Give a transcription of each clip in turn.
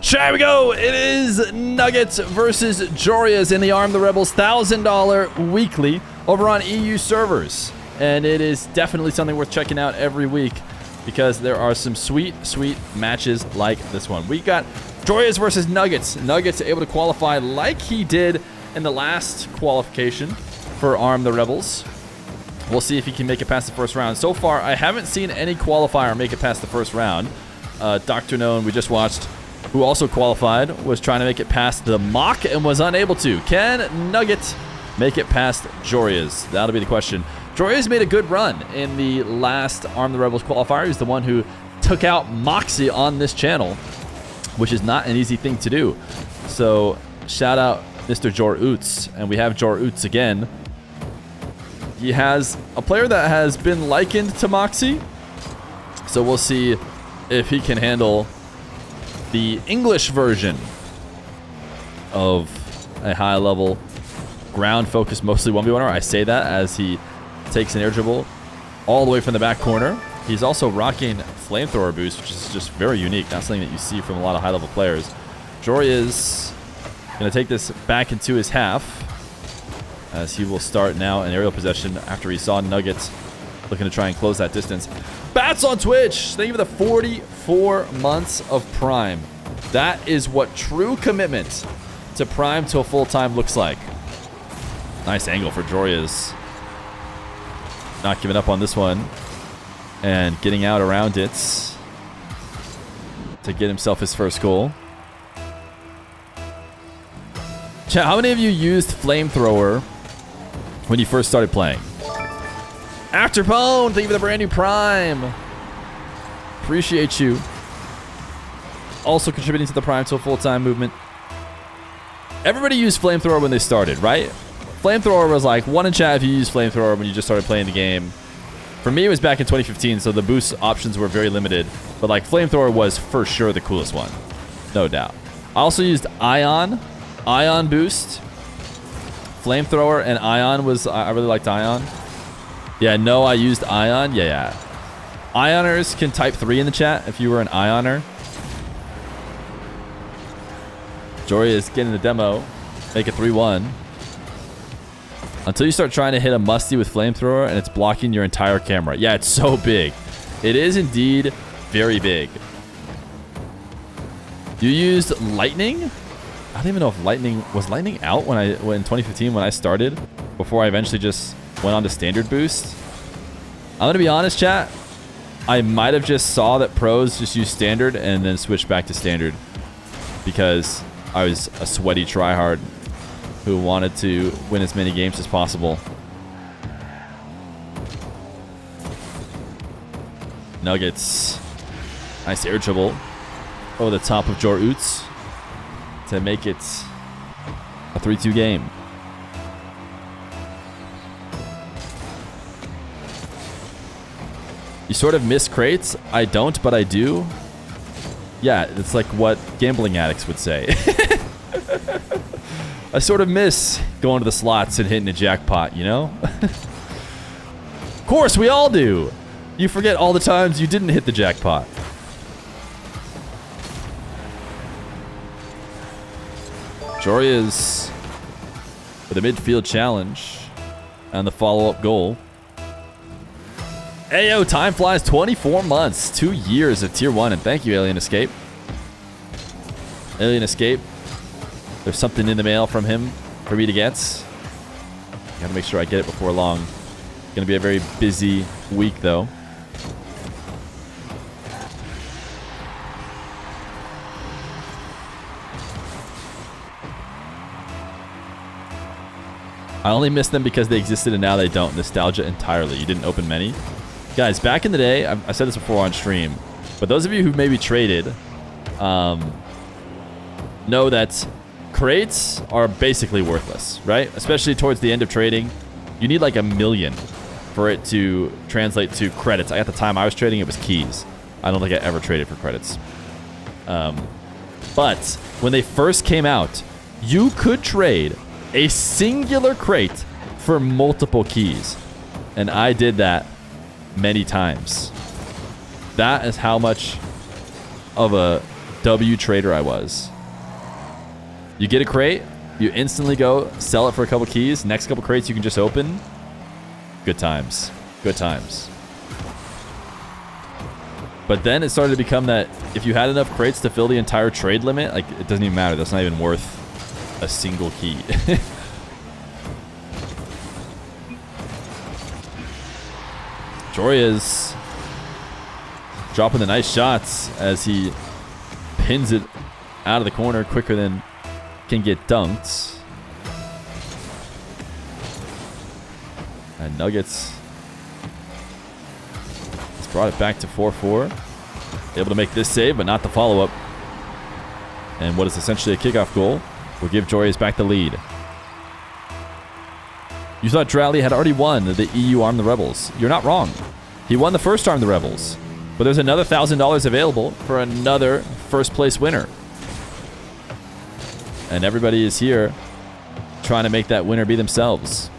Here we go. It is Nuqqet versus Joreuz in the Arm the Rebels $1,000 weekly over on EU servers. And it is definitely something worth checking out every week because there are some sweet, sweet matches like this one. We got Joreuz versus Nuqqet. Nuqqet's able to qualify like he did in the last qualification for Arm the Rebels. We'll see if he can make it past the first round. So far, I haven't seen any qualifier make it past the first round. Dr. Known, we just watched, who also qualified, was trying to make it past the mock and was unable to. Can Nuqqet make it past Joreuz? That'll be the question. Joreuz made a good run in the last Arm the Rebels qualifier. He's the one who took out Moxie on this channel, which is not an easy thing to do. So shout out Mr. Joreuz. And we have Joreuz again. He has a player that has been likened to Moxie. So we'll see if he can handle the English version of a high-level ground-focused, mostly 1v1er. I say that as he takes an air dribble all the way from the back corner. He's also rocking flamethrower boost, which is just very unique. Not something that you see from a lot of high-level players. Joreuz going to take this back into his half as he will start now an aerial possession after he saw Nuqqet looking to try and close that distance. Bats on Twitch. Thank you for the 44 months of Prime. That is what true commitment to Prime to a full-time looks like. Nice angle for Joreuz. Not giving up on this one. And getting out around it to get himself his first goal. Chat, how many of you used Flamethrower when you first started playing? Afterpone, thank you for the brand new Prime. Appreciate you. Also contributing to the Prime to a full-time movement. Everybody used Flamethrower when they started, right? Flamethrower was like, one in chat if you used Flamethrower when you just started playing the game. For me, it was back in 2015, so the boost options were very limited. But like, Flamethrower was for sure the coolest one. No doubt. I also used Ion. Ion boost. Flamethrower and Ion was... I really liked Ion. Yeah, no, I used Ion. Yeah. Ioners can type 3 in the chat if you were an Ioner. Joreuz getting the demo. Make it 3-1. Until you start trying to hit a musty with Flamethrower and it's blocking your entire camera. Yeah, it's so big. It is indeed very big. You used Lightning? I don't even know if Lightning... Was Lightning out when in 2015 when I started? Before I eventually just went on to Standard Boost? I'm going to be honest, chat. I might have just saw that pros just use Standard and then switched back to Standard. Because I was a sweaty tryhard who wanted to win as many games as possible. Nuggets. Nice air dribble over the top of Joreuz to make it a 3-2 game. You sort of miss crates. I don't, but I do. Yeah, it's like what gambling addicts would say. I sort of miss going to the slots and hitting a jackpot, you know? Of course, we all do. You forget all the times you didn't hit the jackpot. Joreuz with a midfield challenge and the follow-up goal. Ayo, time flies. 24 months, 2 years of Tier 1, and thank you, Alien Escape. Alien Escape. There's something in the mail from him for me to get. Gotta make sure I get it before long. Gonna be a very busy week, though. I only missed them because they existed and now they don't. Nostalgia entirely. You didn't open many. Guys, back in the day, I said this before on stream, but those of you who maybe traded know that crates are basically worthless, right? Especially towards the end of trading. You need like 1 million for it to translate to credits. At the time I was trading, it was keys. I don't think I ever traded for credits. But when they first came out, you could trade a singular crate for multiple keys. And I did that many times. That is how much of a W trader I was. You get a crate, you instantly go sell it for a couple keys. Next couple crates you can just open. Good times. Good times. But then it started to become that if you had enough crates to fill the entire trade limit, like, it doesn't even matter. That's not even worth a single key. Joreuz dropping the nice shots as he pins it out of the corner quicker than can get dunked. And Nuggets has brought it back to 4-4. Able to make this save, but not the follow-up. And what is essentially a kickoff goal will give Joreuz back the lead. You thought Rally had already won the EU Arm the Rebels. You're not wrong. He won the first Arm the Rebels. But there's another $1,000 available for another first place winner. And everybody is here trying to make that winner be themselves.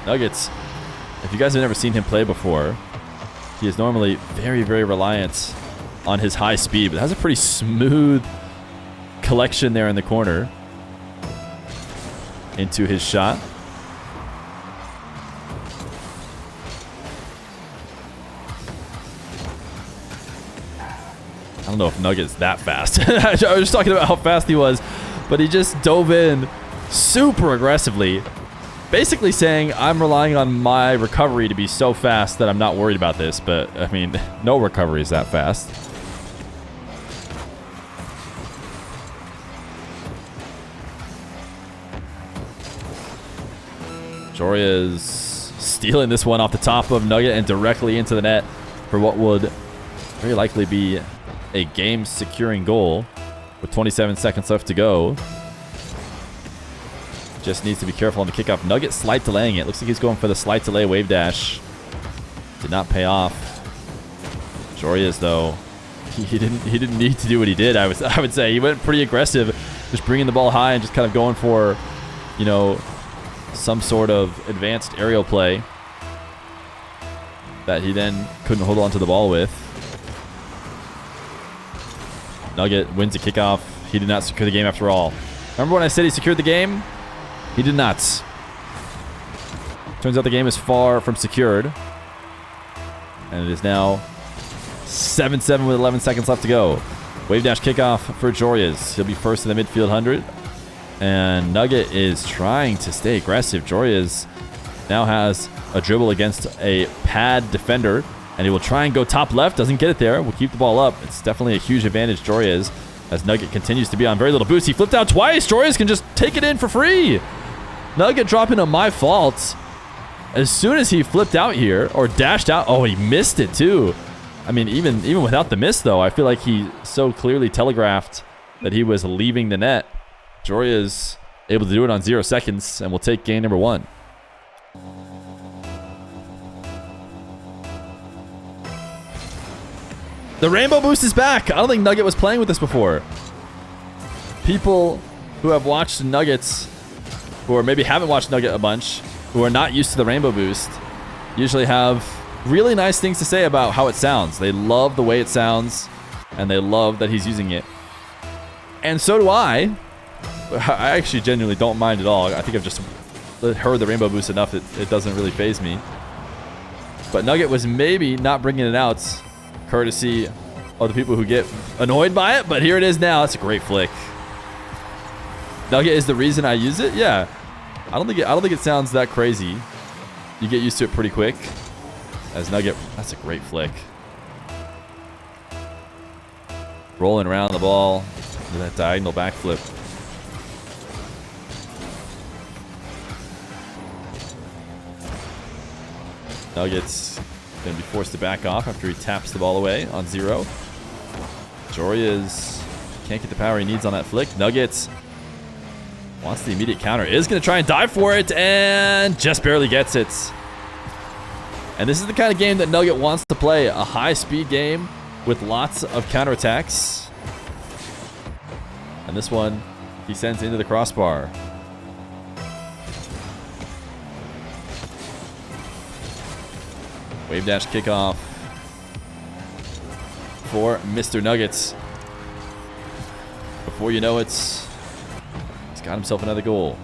Nuggets, if you guys have never seen him play before, he is normally very, very reliant on his high speed, but has a pretty smooth collection there in the corner into his shot. I don't know if Nuggets that fast. I was just talking about how fast he was, but he just dove in super aggressively, basically saying, I'm relying on my recovery to be so fast that I'm not worried about this. But, I mean, no recovery is that fast. Joreuz stealing this one off the top of Nugget and directly into the net for what would very likely be a game-securing goal with 27 seconds left to go. Just needs to be careful on the kickoff. Nugget slight delaying it. Looks like he's going for the slight delay wave dash. Did not pay off. Joreuz, though, he didn't need to do what he did. I would say he went pretty aggressive, just bringing the ball high and just kind of going for, you know, some sort of advanced aerial play that he then couldn't hold on to the ball with. Nugget wins the kickoff. He did not secure the game after all. Remember when I said he secured the game? He did not. Turns out the game is far from secured. And it is now 7-7 with 11 seconds left to go. Wave dash kickoff for Joreuz. He'll be first in the midfield 100. And Nugget is trying to stay aggressive. Joreuz now has a dribble against a pad defender. And he will try and go top left. Doesn't get it there. Will keep the ball up. It's definitely a huge advantage, Joreuz, as Nugget continues to be on very little boost. He flipped out twice. Joreuz can just take it in for free. Nugget dropping a my fault. As soon as he flipped out here, or dashed out. Oh, he missed it too. I mean, even without the miss, though, I feel like he so clearly telegraphed that he was leaving the net. Joreuz able to do it on 0 seconds, and will take game number 1. The rainbow boost is back. I don't think Nugget was playing with this before. People who have watched Nuggets, or maybe haven't watched Nugget a bunch, who are not used to the rainbow boost, usually have really nice things to say about how it sounds. They love the way it sounds, and they love that he's using it. And so do I. I actually genuinely don't mind at all. I think I've just heard the rainbow boost enough that it doesn't really faze me. But Nugget was maybe not bringing it out, courtesy of the people who get annoyed by it, but here it is now. That's a great flick. Nugget is the reason I use it. Yeah, I don't think it sounds that crazy. You get used to it pretty quick. As Nugget, that's a great flick. Rolling around the ball with that diagonal backflip. Nuggets going to be forced to back off after he taps the ball away on 0. Joreuz can't get the power he needs on that flick. Nuggets wants the immediate counter. Is going to try and dive for it, and just barely gets it. And this is the kind of game that Nugget wants to play. A high-speed game with lots of counterattacks. And this one, he sends into the crossbar. Wave dash kickoff for Mr. Nuggets. Before you know it, he's got himself another goal.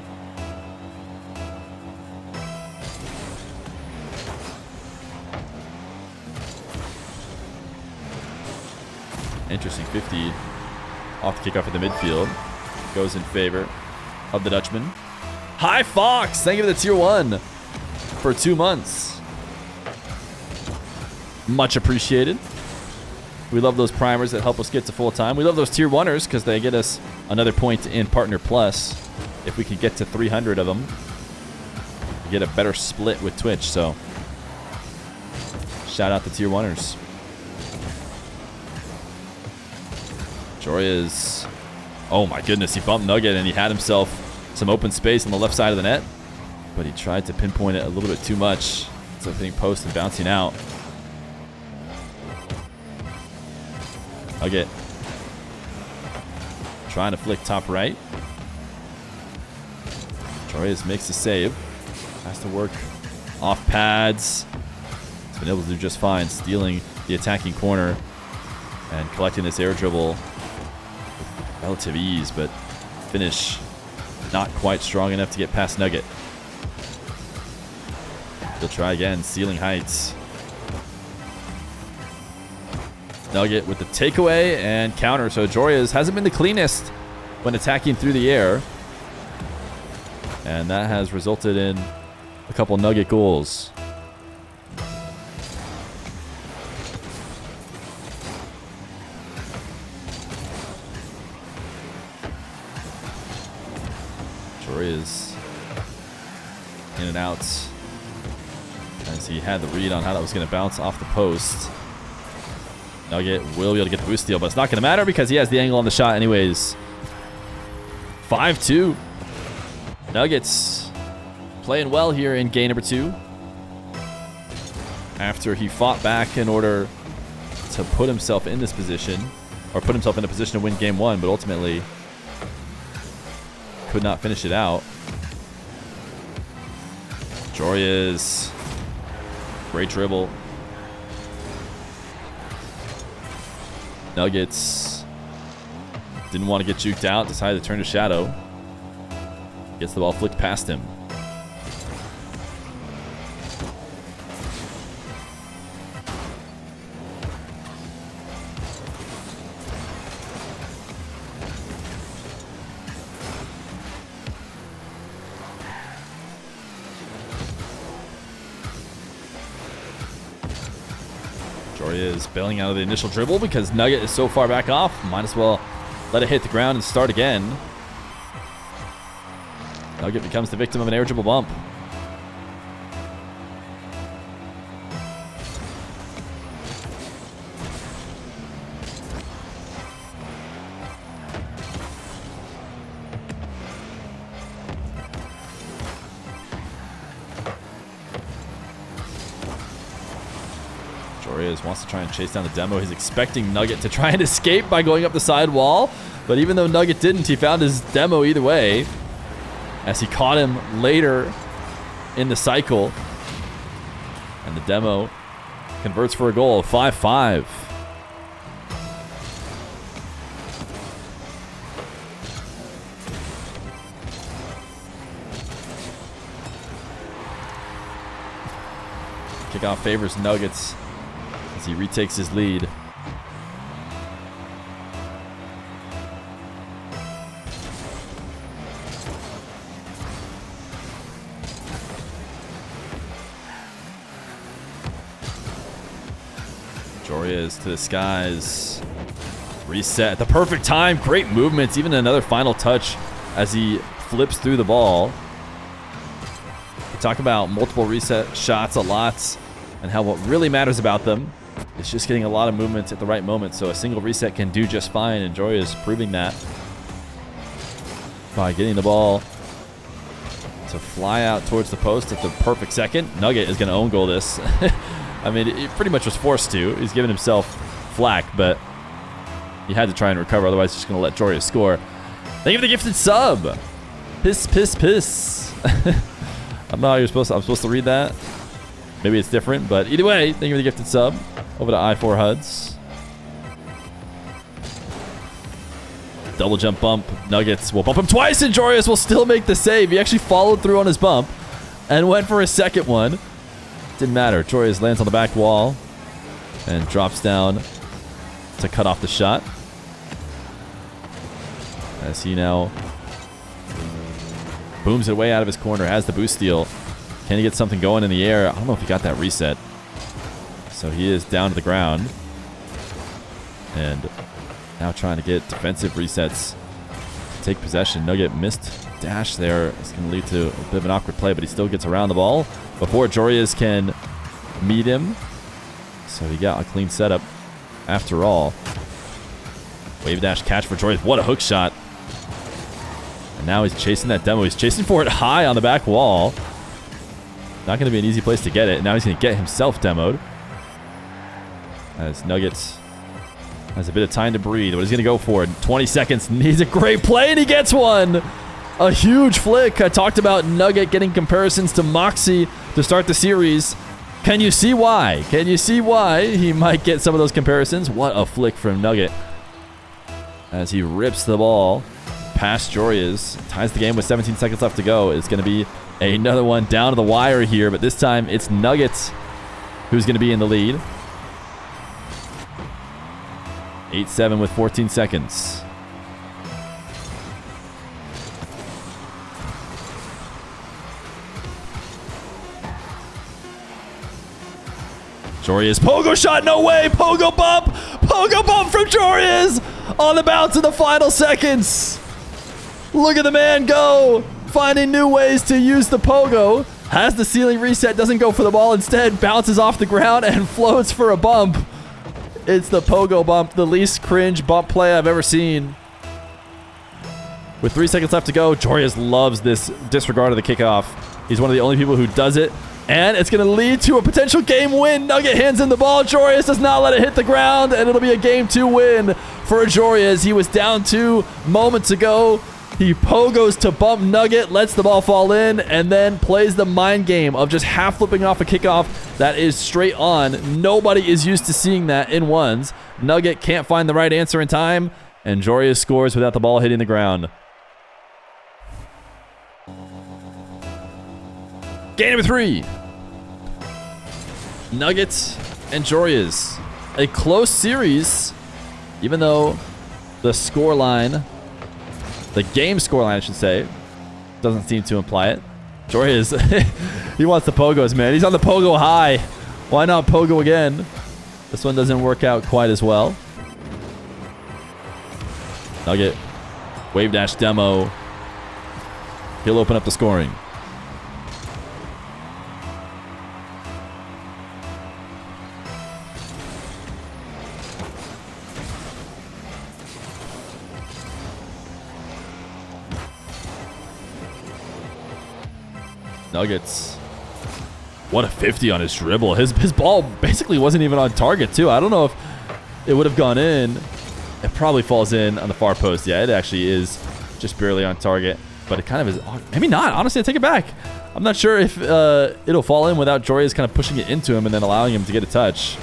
Interesting 50 off the kickoff at the midfield. Goes in favor of the Dutchman. Hi, Fox! Thank you for the tier 1 for 2 months. Much appreciated. We love those primers that help us get to full time. We love those tier 1ers because they get us another point in Partner Plus. If we could get to 300 of them, we get a better split with Twitch. So, shout out to tier 1ers. Joreuz. Oh my goodness, he bumped Nugget and he had himself some open space on the left side of the net. But he tried to pinpoint it a little bit too much. So hitting post and bouncing out. Nugget trying to flick top right. Joreuz makes the save. Has to work off pads. He's been able to do just fine, stealing the attacking corner and collecting this air dribble with relative ease, but finish not quite strong enough to get past Nugget. He'll try again, ceiling heights. Nugget with the takeaway and counter. So Joreuz hasn't been the cleanest when attacking through the air. And that has resulted in a couple Nugget goals. Joreuz in and out as he had the read on how that was going to bounce off the post. Nugget will be able to get the boost steal, but it's not going to matter because he has the angle on the shot anyways. 5-2. Nuggets playing well here in game number 2. After he fought back in order to put himself in this position, or put himself in a position to win game 1, but ultimately could not finish it out. Joreuz. Great dribble. Nuggets didn't want to get juked out, decided to turn to shadow. Gets the ball flicked past him. Joreuz bailing out of the initial dribble because Nugget is so far back off. Might as well let it hit the ground and start again. Nugget becomes the victim of an air dribble bump. Joreuz wants to try and chase down the demo. He's expecting Nugget to try and escape by going up the side wall. But even though Nugget didn't, he found his demo either way, as he caught him later in the cycle. And the demo converts for a goal. 5-5. Kickoff favors Nuggets as he retakes his lead. Joreuz to the skies. Reset at the perfect time. Great movements. Even another final touch as he flips through the ball. We talk about multiple reset shots a lot and how what really matters about them is just getting a lot of movement at the right moment. So a single reset can do just fine, and Joreuz proving that by getting the ball to fly out towards the post at the perfect second. Nugget is going to own goal this. I mean, he pretty much was forced to. He's giving himself flack, but he had to try and recover. Otherwise, he's just going to let Joreuz score. Thank you for the gifted sub. Piss, piss, piss. I'm not how you're supposed to. I'm supposed to read that. Maybe it's different, but either way, thank you for the gifted sub. Over to I4 HUDs. Double jump bump. Nuggets will bump him twice, and Joreuz will still make the save. He actually followed through on his bump and went for a second one. Didn't matter. Joreuz lands on the back wall and drops down to cut off the shot. As he now booms it way out of his corner, has the boost steal. Can he get something going in the air? I don't know if he got that reset. So he is down to the ground. And now trying to get defensive resets to take possession. Nuqqet missed dash there. It's going to lead to a bit of an awkward play, but he still gets around the ball before Joreuz can meet him. So he got a clean setup after all. Wave dash catch for Joreuz. What a hook shot. And now he's chasing that demo. He's chasing for it high on the back wall. Not going to be an easy place to get it. Now he's going to get himself demoed. As Nuggets has a bit of time to breathe. What he's going to go for? 20 seconds. Needs a great play, and he gets one. A huge flick. I talked about Nuqqet getting comparisons to Moxie to start the series. Can you see why? Can you see why he might get some of those comparisons? What a flick from Nuqqet. As he rips the ball past Joreuz. Ties the game with 17 seconds left to go. It's going to be another one down to the wire here, but this time it's Nuggets who's going to be in the lead. 8-7 with 14 seconds. Joreuz, pogo shot, no way, pogo bump from Joreuz on the bounce in the final seconds. Look at the man go, finding new ways to use the pogo. Has the ceiling reset, doesn't go for the ball, instead bounces off the ground and floats for a bump. It's the pogo bump, the least cringe bump play I've ever seen. With 3 seconds left to go, Joreuz loves this disregard of the kickoff. He's one of the only people who does it. And it's going to lead to a potential game win. Nuqqet hands in the ball. Joreuz does not let it hit the ground. And it'll be a game 2 win for Joreuz. He was down 2 moments ago. He pogos to bump Nuqqet, lets the ball fall in, and then plays the mind game of just half flipping off a kickoff that is straight on. Nobody is used to seeing that in ones. Nuqqet can't find the right answer in time, and Joreuz scores without the ball hitting the ground. Game number 3. Nuggets and Joreuz. A close series, even though the scoreline, the game scoreline, I should say, doesn't seem to imply it. Joreuz, he wants the pogos, man. He's on the pogo high. Why not pogo again? This one doesn't work out quite as well. Nuqqet, wave dash demo. He'll open up the scoring. Nuggets. What a 50 on his dribble. His ball basically wasn't even on target, too. I don't know if it would have gone in. It probably falls in on the far post. Yeah, it actually is just barely on target. But it kind of is. Maybe not. Honestly, I take it back. I'm not sure if it'll fall in without Joreuz kind of pushing it into him and then allowing him to get a touch.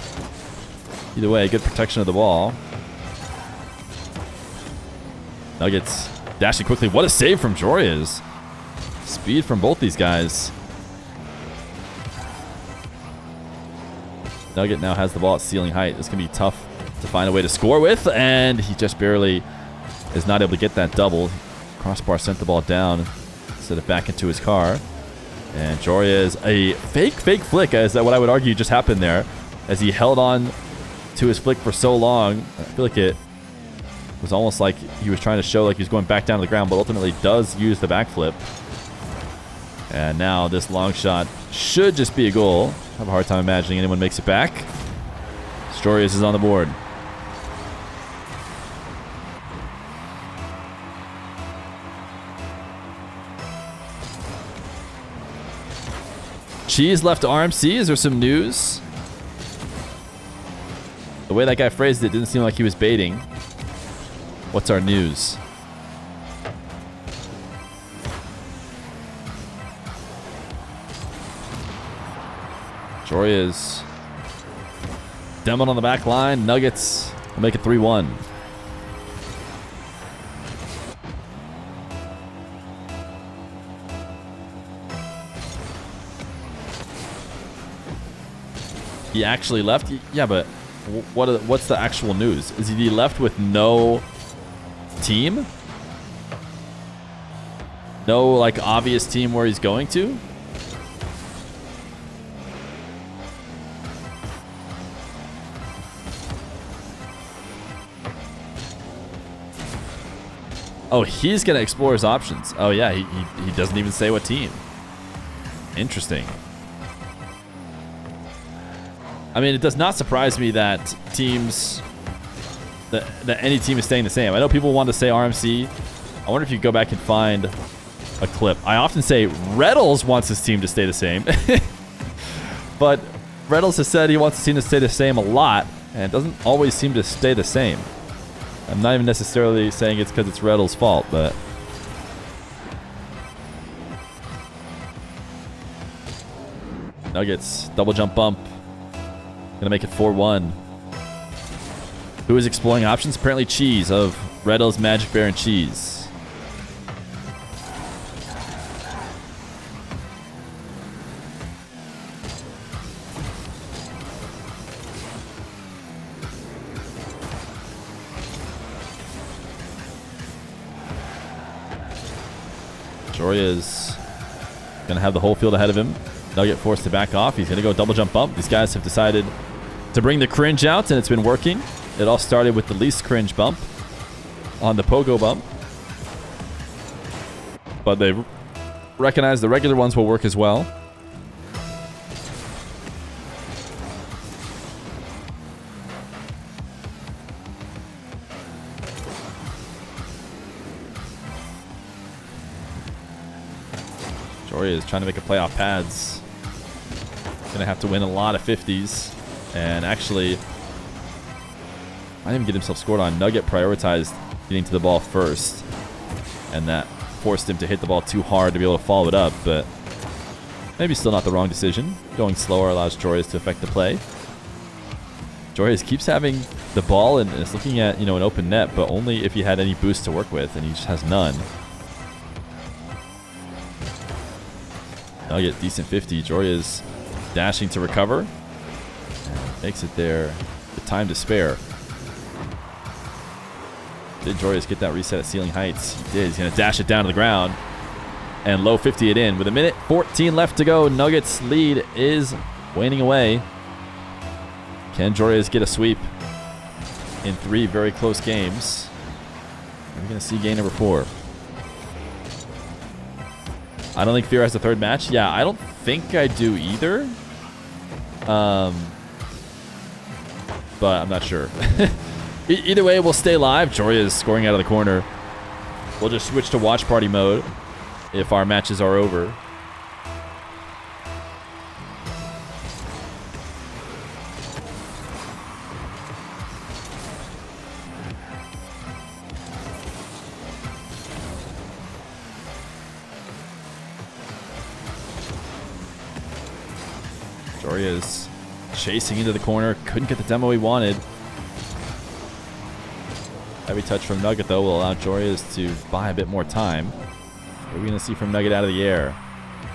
Either way, good protection of the ball. Nuggets dashing quickly. What a save from Joreuz. Speed from both these guys. Nuqqet now has the ball at ceiling height. This can be tough to find a way to score with, and he just barely is not able to get that double. Crossbar sent the ball down instead of back into his car. And Joreuz, a fake flick, is that what I would argue just happened there, as he held on to his flick for so long. I feel like it was almost like he was trying to show like he was going back down to the ground, but ultimately does use the backflip. And now this long shot should just be a goal. I have a hard time imagining anyone makes it back. Joreuz is on the board. Cheese left RMC. Is there some news? The way that guy phrased it didn't seem like he was baiting. What's our news? Joreuz demoed on the back line. Nuggets will make it 3-1. He actually left? Yeah, but what's the actual news? Is he left with no team? No, like, obvious team where he's going to? Oh, he's going to explore his options. Oh, yeah, he doesn't even say what team. Interesting. I mean, it does not surprise me that teams... that any team is staying the same. I know people want to say RMC. I wonder if you go back and find a clip. I often say Reddles wants his team to stay the same. But Reddles has said he wants his team to stay the same a lot, and it doesn't always seem to stay the same. I'm not even necessarily saying it's because it's Reddles' fault, but... Nuggets, double jump bump. Gonna make it 4-1. Who is exploring options? Apparently Cheese of Reddles, Magic Bear, and Cheese. Joreuz gonna have the whole field ahead of him. Nugget forced to back off. He's gonna go double jump bump. These guys have decided to bring the cringe out, and it's been working. It all started with the least cringe bump on the pogo bump, but they recognize the regular ones will work as well. Joreuz is trying to make a play off pads. Gonna have to win a lot of 50s. And actually, I didn't even get himself scored on. Nugget prioritized getting to the ball first, and that forced him to hit the ball too hard to be able to follow it up, but maybe still not the wrong decision. Going slower allows Joreuz to affect the play. Joreuz keeps having the ball and is looking at, an open net, but only if he had any boost to work with, and he just has none. Nugget, decent 50. Joreuz dashing to recover. And makes it there with time to spare. Did Joreuz get that reset at ceiling heights? He did. He's going to dash it down to the ground and low 50 it in. With a minute 14 left to go, Nuggets' lead is waning away. Can Joreuz get a sweep in 3 very close games? We're going to see game number 4. I don't think Feer has the 3rd match. Yeah, I don't think I do either. But I'm not sure. Either way, we'll stay live. Joreuz scoring out of the corner. We'll just switch to watch party mode if our matches are over. Joreuz chasing into the corner. Couldn't get the demo he wanted. Heavy touch from Nugget, though, will allow Joreuz to buy a bit more time. What are we going to see from Nugget out of the air?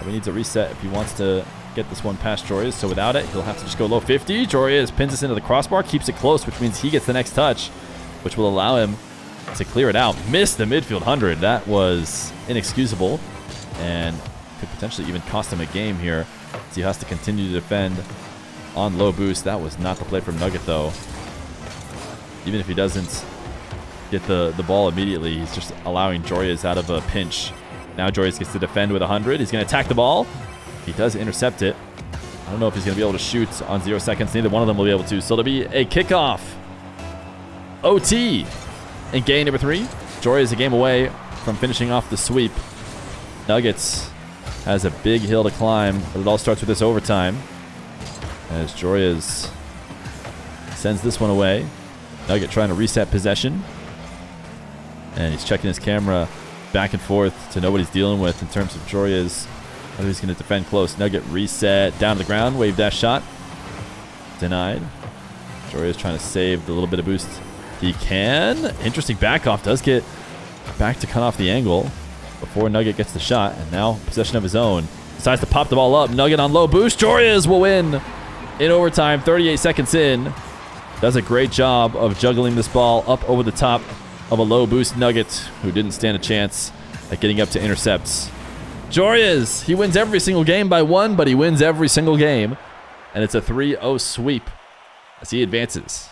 He needs a reset if he wants to get this one past Joreuz. So without it, he'll have to just go low 50. Joreuz pins us into the crossbar, keeps it close, which means he gets the next touch, which will allow him to clear it out. Missed the midfield 100. That was inexcusable and could potentially even cost him a game here. So he has to continue to defend on low boost. That was not the play from Nugget, though. Even if he doesn't get the ball immediately, he's just allowing Joreuz out of a pinch. Now Joreuz gets to defend with 100. He's going to attack the ball. He does intercept it. I don't know if he's going to be able to shoot on 0 seconds. Neither one of them will be able to. So there'll be a kickoff. OT in game number 3. Joreuz a game away from finishing off the sweep. Nuggets has a big hill to climb, but it all starts with this overtime as Joreuz sends this one away. Nugget trying to reset possession. And he's checking his camera back and forth to know what he's dealing with in terms of Joreuz. Whether he's going to defend close. Nugget reset down to the ground. Wave dash shot. Denied. Joreuz trying to save the little bit of boost he can. Interesting back off. Does get back to cut off the angle before Nugget gets the shot. And now possession of his own. Decides to pop the ball up. Nugget on low boost. Joreuz will win in overtime, 38 seconds in. Does a great job of juggling this ball up over the top of a low boost Nugget, who didn't stand a chance at getting up to intercepts. Joreuz, he wins every single game by 1, but he wins every single game. And it's a 3-0 sweep as he advances.